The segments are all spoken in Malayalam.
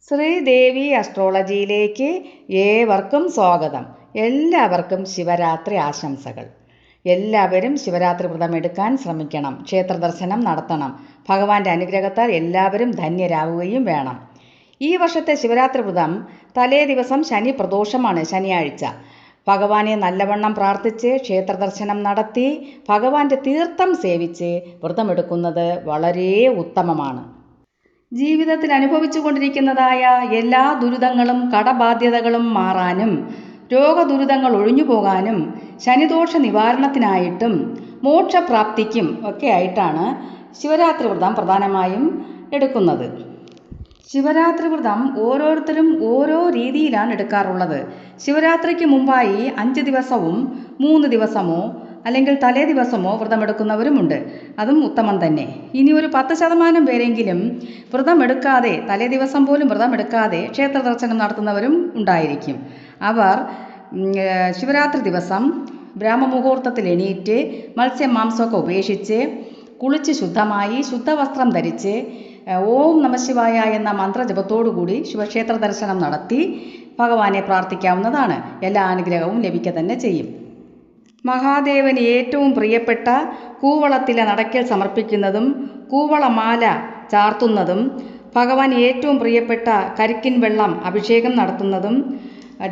ശ്രീദേവി അസ്ട്രോളജിയിലേക്ക് ഏവർക്കും സ്വാഗതം. എല്ലാവർക്കും ശിവരാത്രി ആശംസകൾ. എല്ലാവരും ശിവരാത്രി വ്രതം എടുക്കാൻ ശ്രമിക്കണം. ക്ഷേത്ര ദർശനം നടത്തണം. ഭഗവാന്റെ അനുഗ്രഹത്താൽ എല്ലാവരും ധന്യരാവുകയും വേണം. ഈ വർഷത്തെ ശിവരാത്രി വ്രതം തലേ ദിവസം ശനി പ്രദോഷമാണ്, ശനിയാഴ്ച. ഭഗവാനെ നല്ലവണ്ണം പ്രാർത്ഥിച്ച് ക്ഷേത്ര ദർശനം നടത്തി ഭഗവാന്റെ തീർത്ഥം സേവിച്ച് വ്രതമെടുക്കുന്നത് വളരെ ഉത്തമമാണ്. ജീവിതത്തിൽ അനുഭവിച്ചു കൊണ്ടിരിക്കുന്നതായ എല്ലാ ദുരിതങ്ങളും കടബാധ്യതകളും മാറാനും രോഗദുരിതങ്ങൾ ഒഴിഞ്ഞു പോകാനും ശനിദോഷ നിവാരണത്തിനായിട്ടും മോക്ഷപ്രാപ്തിക്കും ഒക്കെ ആയിട്ടാണ് ശിവരാത്രി വ്രതം പ്രധാനമായും എടുക്കുന്നത്. ശിവരാത്രി വ്രതം ഓരോരുത്തരും ഓരോ രീതിയിലാണ് എടുക്കാറുള്ളത്. ശിവരാത്രിക്ക് മുമ്പായി 5 ദിവസവും 3 ദിവസമോ അല്ലെങ്കിൽ തലേ ദിവസമോ വ്രതമെടുക്കുന്നവരുമുണ്ട്. അതും ഉത്തമം തന്നെ. ഇനി ഒരു 10% പേരെങ്കിലും വ്രതമെടുക്കാതെ, തലേ ദിവസം പോലും വ്രതമെടുക്കാതെ ക്ഷേത്ര ദർശനം നടത്തുന്നവരും ഉണ്ടായിരിക്കും. അവർ ശിവരാത്രി ദിവസം ബ്രാഹ്മമുഹൂർത്തത്തിൽ എണീറ്റ് മത്സ്യം മാംസമൊക്കെ ഉപേക്ഷിച്ച് കുളിച്ച് ശുദ്ധമായി ശുദ്ധവസ്ത്രം ധരിച്ച് ഓം നമഃശിവായ എന്ന മന്ത്രജപത്തോടുകൂടി ശിവക്ഷേത്ര ദർശനം നടത്തി ഭഗവാനെ പ്രാർത്ഥിക്കാവുന്നതാണ്. എല്ലാ അനുഗ്രഹവും ലഭിക്കുക തന്നെ ചെയ്യും. മഹാദേവന് ഏറ്റവും പ്രിയപ്പെട്ട കൂവളത്തിലെ നടയ്ക്കൽ സമർപ്പിക്കുന്നതും കൂവളമാല ചാർത്തുന്നതും ഭഗവാൻ ഏറ്റവും പ്രിയപ്പെട്ട കരിക്കിൻ വെള്ളം അഭിഷേകം നടത്തുന്നതും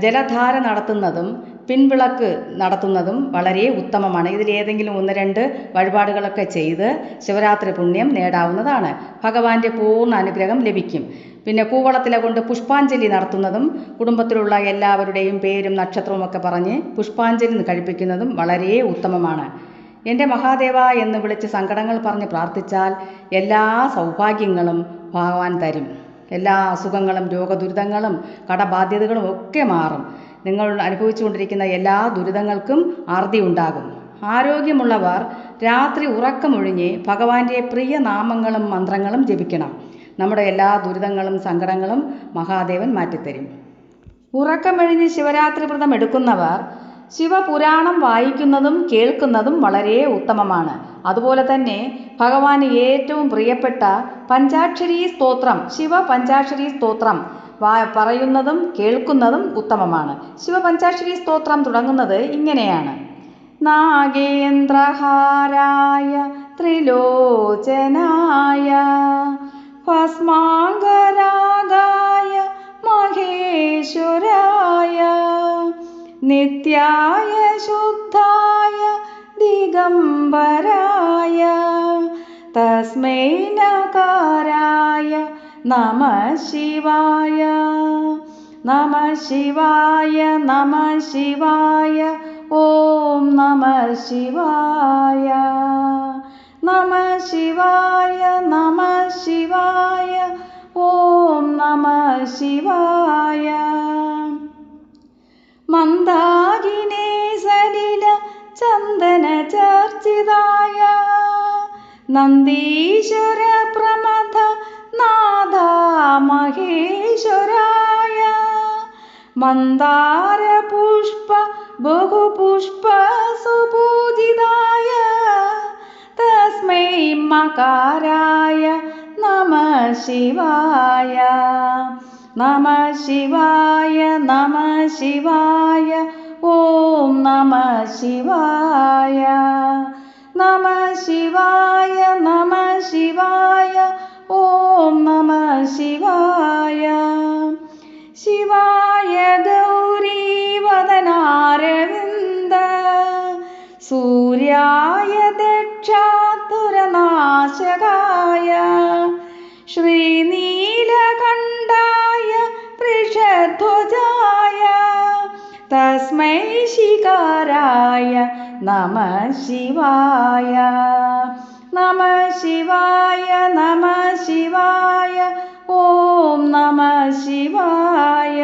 ജലധാര നടത്തുന്നതും പിൻവിളക്ക് നടത്തുന്നതും വളരെ ഉത്തമമാണ്. ഇതിലേതെങ്കിലും 1-2 വഴിപാടുകളൊക്കെ ചെയ്ത് ശിവരാത്രി പുണ്യം നേടാവുന്നതാണ്. ഭഗവാന്റെ പൂർണ്ണ അനുഗ്രഹം ലഭിക്കും. പിന്നെ കൂവളത്തില കൊണ്ട് പുഷ്പാഞ്ജലി നടത്തുന്നതും കുടുംബത്തിലുള്ള എല്ലാവരുടെയും പേരും നക്ഷത്രവും ഒക്കെ പറഞ്ഞ് പുഷ്പാഞ്ജലി കഴിപ്പിക്കുന്നതും വളരെ ഉത്തമമാണ്. എൻ്റെ മഹാദേവ എന്ന് വിളിച്ച് സങ്കടങ്ങൾ പറഞ്ഞ് പ്രാർത്ഥിച്ചാൽ എല്ലാ സൗഭാഗ്യങ്ങളും ഭഗവാൻ തരും. എല്ലാ അസുഖങ്ങളും രോഗദുരിതങ്ങളും കടബാധ്യതകളും ഒക്കെ മാറും. നിങ്ങൾ അനുഭവിച്ചുകൊണ്ടിരിക്കുന്ന എല്ലാ ദുരിതങ്ങൾക്കും അറുതി ഉണ്ടാകും. ആരോഗ്യമുള്ളവർ രാത്രി ഉറക്കമൊഴിഞ്ഞ് ഭഗവാന്റെ പ്രിയ നാമങ്ങളും മന്ത്രങ്ങളും ജപിക്കണം. നമ്മുടെ എല്ലാ ദുരിതങ്ങളും സങ്കടങ്ങളും മഹാദേവൻ മാറ്റിത്തരും. ഉറക്കമൊഴിഞ്ഞ് ശിവരാത്രി വ്രതം എടുക്കുന്നവർ ശിവപുരാണം വായിക്കുന്നതും കേൾക്കുന്നതും വളരെ ഉത്തമമാണ്. അതുപോലെ തന്നെ ഭഗവാന് ഏറ്റവും പ്രിയപ്പെട്ട പഞ്ചാക്ഷരി സ്തോത്രം, ശിവ പഞ്ചാക്ഷരി സ്തോത്രം പറയുന്നതും കേൾക്കുന്നതും ഉത്തമമാണ്. ശിവപഞ്ചാക്ഷരി സ്തോത്രം തുടങ്ങുന്നത് ഇങ്ങനെയാണ്: നാഗേന്ദ്രഹാരായ ത്രിലോചനായ ഭസ്മാംഗരാഗായ മഹേശ്വരായ നിത്യായ ശുദ്ധായ ദിഗംബരായ തസ്മൈ നകാരായ നമഃ ശിവായ. നമഃ ശിവായ നമഃ ശിവായ ഓം നമഃ ശിവായ. നമഃ ശിവായ നമഃ ശിവായ ഓം നമഃ ശിവായ. മന്ദാകിനേ സലില ചന്ദന ചർച്ചിതായ നന്ദീശ്വര പ്രമഥ നാഥ മഹേശ്വരായ മന്ദാര പുഷ്പ ബഹുപുഷ്പ സുപൂജിതായ തസ്മൈ മകാരായ നമഃ ശിവായ. നമഃ ശിവായ നമഃ ശിവായ ഓം നമഃ ശിവായ. നമഃ ശിവായ നമഃ ശിവായ ഓം നമഃ ശിവായ. ശിവായ ഗൗരീവദനാരവിന്ദ സൂര്യായ ദക്ഷാതുരനാശകായ ശ്രീനീലകണ്ഠായ വൃഷധ്വജായ തസ്മൈ ശിഖരായ നമഃ ശിവായ. നമഃ ശിവായ നമഃ ശിവായ ഓം നമഃ ശിവായ.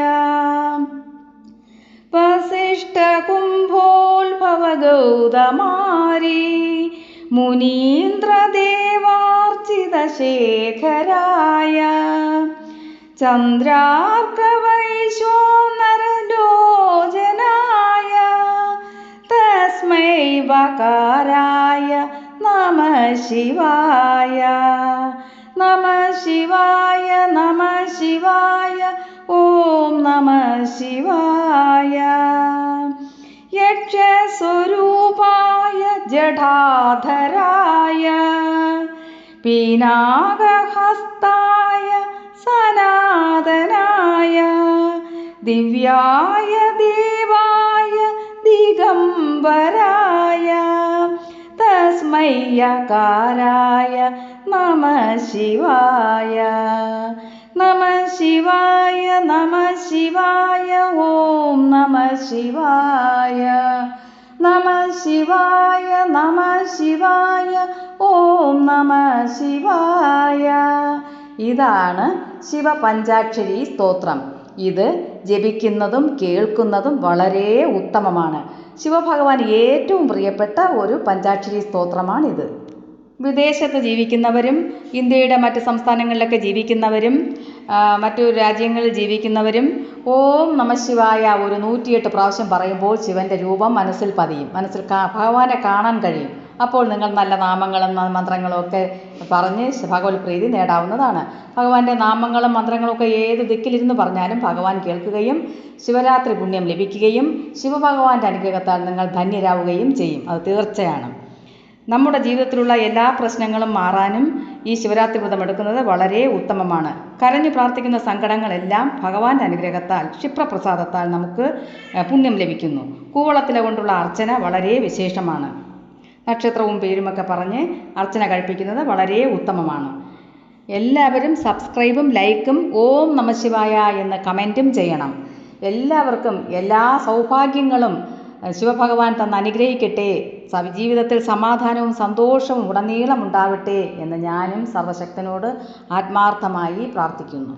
വസിഷ്ഠ കുംഭോത്ഭവ ഗൗതമാരി മുനീന്ദ്രദേവാർച്ചിത ശേഖരായ ചന്ദ്രാർക്കവൈശ്വനരലോചനായ തസ്മൈ വകാരായ നമഃ ശിവായ. നമഃ ശിവായ നമഃ ശിവായ നമഃ ശിവായ. യക്ഷസ്വരൂപായ ജടാധരായ പീനാകഹസ്തായ സനാതനായ ദിവ്യായ ദേവായ ദിഗംബരായ തസ്മൈ യകാരായ നമഃ ശിവായ. നമഃ ശിവായ നമഃ ശിവായ ഓം നമഃ ശിവായ. നമഃ ശിവായ നമഃ ശിവായ ഓം നമഃ ശിവായ. ഇതാണ് ശിവപഞ്ചാക്ഷരി സ്തോത്രം. ഇത് ജപിക്കുന്നതും കേൾക്കുന്നതും വളരെ ഉത്തമമാണ്. ശിവഭഗവാൻ ഏറ്റവും പ്രിയപ്പെട്ട ഒരു പഞ്ചാക്ഷരി സ്തോത്രമാണിത്. വിദേശത്ത് ജീവിക്കുന്നവരും ഇന്ത്യയുടെ മറ്റ് സംസ്ഥാനങ്ങളിലൊക്കെ ജീവിക്കുന്നവരും മറ്റു രാജ്യങ്ങളിൽ ജീവിക്കുന്നവരും ഓം നമഃ ശിവായ ഒരു 108 പ്രാവശ്യം പറയുമ്പോൾ ശിവൻ്റെ രൂപം മനസ്സിൽ പതിയും. മനസ്സിൽ ഭഗവാനെ കാണാൻ കഴിയും. അപ്പോൾ നിങ്ങൾ നല്ല നാമങ്ങളും മന്ത്രങ്ങളും ഒക്കെ പറഞ്ഞ് ഭഗവത് പ്രീതി നേടാവുന്നതാണ്. ഭഗവാന്റെ നാമങ്ങളും മന്ത്രങ്ങളും ഒക്കെ ഏത് ദിക്കിലിരുന്ന് പറഞ്ഞാലും ഭഗവാൻ കേൾക്കുകയും ശിവരാത്രി പുണ്യം ലഭിക്കുകയും ശിവഭഗവാന്റെ അനുഗ്രഹത്താൽ നിങ്ങൾ ധന്യരാവുകയും ചെയ്യും. അത് തീർച്ചയാണ്. നമ്മുടെ ജീവിതത്തിലുള്ള എല്ലാ പ്രശ്നങ്ങളും മാറാനും ഈ ശിവരാത്രി വ്രതം എടുക്കുന്നത് വളരെ ഉത്തമമാണ്. കരഞ്ഞു പ്രാർത്ഥിക്കുന്ന സങ്കടങ്ങളെല്ലാം ഭഗവാന്റെ അനുഗ്രഹത്താൽ ക്ഷിപ്രപ്രസാദത്താൽ നമുക്ക് പുണ്യം ലഭിക്കുന്നു. കൂവളത്തില കൊണ്ടുള്ള അർച്ചന വളരെ വിശേഷമാണ്. നക്ഷത്രവും പേരുമൊക്കെ പറഞ്ഞ് അർച്ചന കഴിപ്പിക്കുന്നത് വളരെ ഉത്തമമാണ്. എല്ലാവരും സബ്സ്ക്രൈബും ലൈക്കും ഓം നമഃ ശിവായ എന്ന് കമൻറ്റും ചെയ്യണം. എല്ലാവർക്കും എല്ലാ സൗഭാഗ്യങ്ങളും ശിവഭഗവാൻ തന്ന് അനുഗ്രഹിക്കട്ടെ. ജീവിതത്തിൽ സമാധാനവും സന്തോഷവും ഉടനീളം ഉണ്ടാവട്ടെ എന്ന് ഞാനും സർവശക്തനോട് ആത്മാർത്ഥമായി പ്രാർത്ഥിക്കുന്നു.